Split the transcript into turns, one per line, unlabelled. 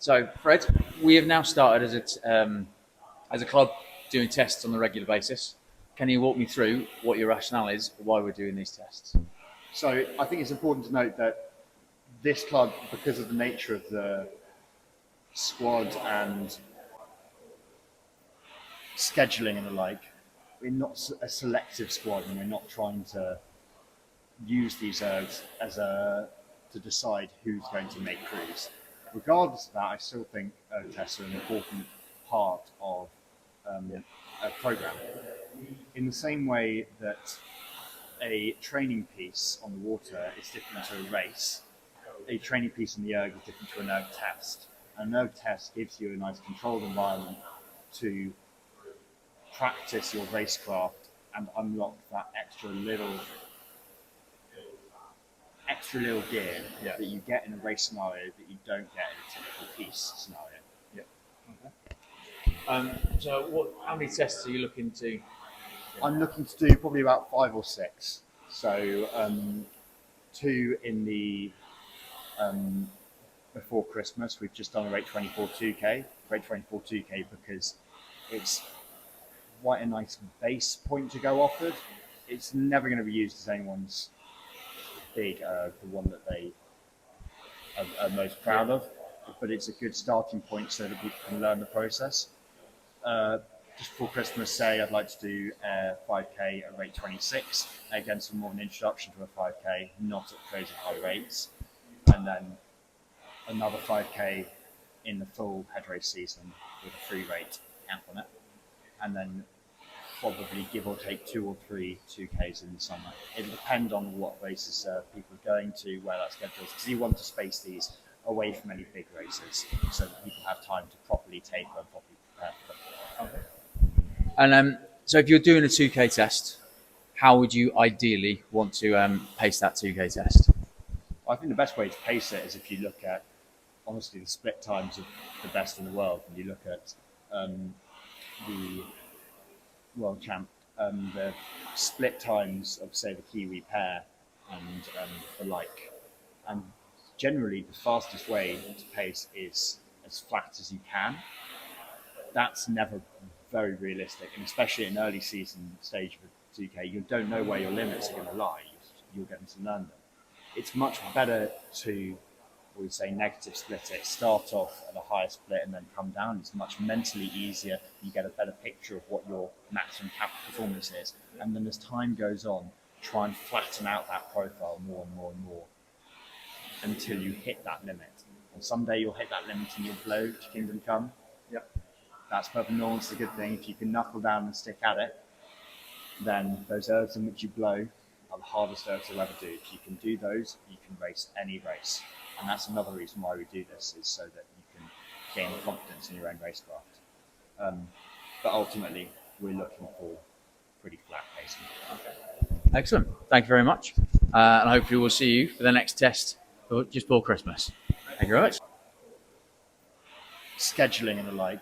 So, Fred, we have now started as a club doing tests on a regular basis. Can you walk me through what your rationale is for why we're doing these tests?
So I think it's important to note that this club, because of the nature of the squad and scheduling and the like, we're not a selective squad, and we're not trying to use these to decide who's going to make crews. Regardless of that, I still think tests are an important part of a program. In the same way that a training piece on the water is different to a race, a training piece in the erg is different to an erg test. An erg test gives you a nice controlled environment to practice your racecraft and unlock that extra little gear that you get in a race scenario that you don't get in a typical piece scenario.
So, how many tests are you looking to?
I'm looking to do probably about 5 or 6. So 2 in the before Christmas. We've just done a Rate 24 2K. Rate 24 2K because it's quite a nice base point to go off of. It's never going to be used as anyone's the one that they are most proud of, but it's a good starting point so that people can learn the process. Just before Christmas, say I'd like to do a 5K at rate 26, again, some more of an introduction to a 5K, not at crazy high rates, and then another 5K in the full head race season with a free rate camp on it, and then probably give or take 2 or 3 2Ks in the summer. It will depend on what races people are going to, where that schedule is, because you want to space these away from any big races so that people have time to properly taper and properly prepare for them.
Okay. And so, if you're doing a 2K test, how would you ideally want to pace that 2K test?
I think the best way to pace it is if you look at, honestly, the split times of the best in the world, and you look at the world champ, the split times of, say, the Kiwi pair and the like. And generally, the fastest way to pace is as flat as you can. That's never very realistic, and especially in early season stage of a 2K, you don't know where your limits are going to lie. You're going to learn them. It's much better to, we say, negative split it, start off at a higher split and then come down. It's much mentally easier. You get a better picture of what your maximum cap performance is. And then as time goes on, try and flatten out that profile more and more and more until you hit that limit. And someday you'll hit that limit and you'll blow to Kingdom Come.
Yep.
That's perfect normal. It's a good thing. If you can knuckle down and stick at it, then those ergs in which you blow are the hardest ergs you'll ever do. If you can do those, you can race any race. And that's another reason why we do this, is so that you can gain confidence in your own racecraft. But ultimately, we're looking for pretty flat pacing.
Okay. Excellent. Thank you very much. And hopefully we'll see you for the next test just before Christmas. Thank you very much.
Scheduling and the like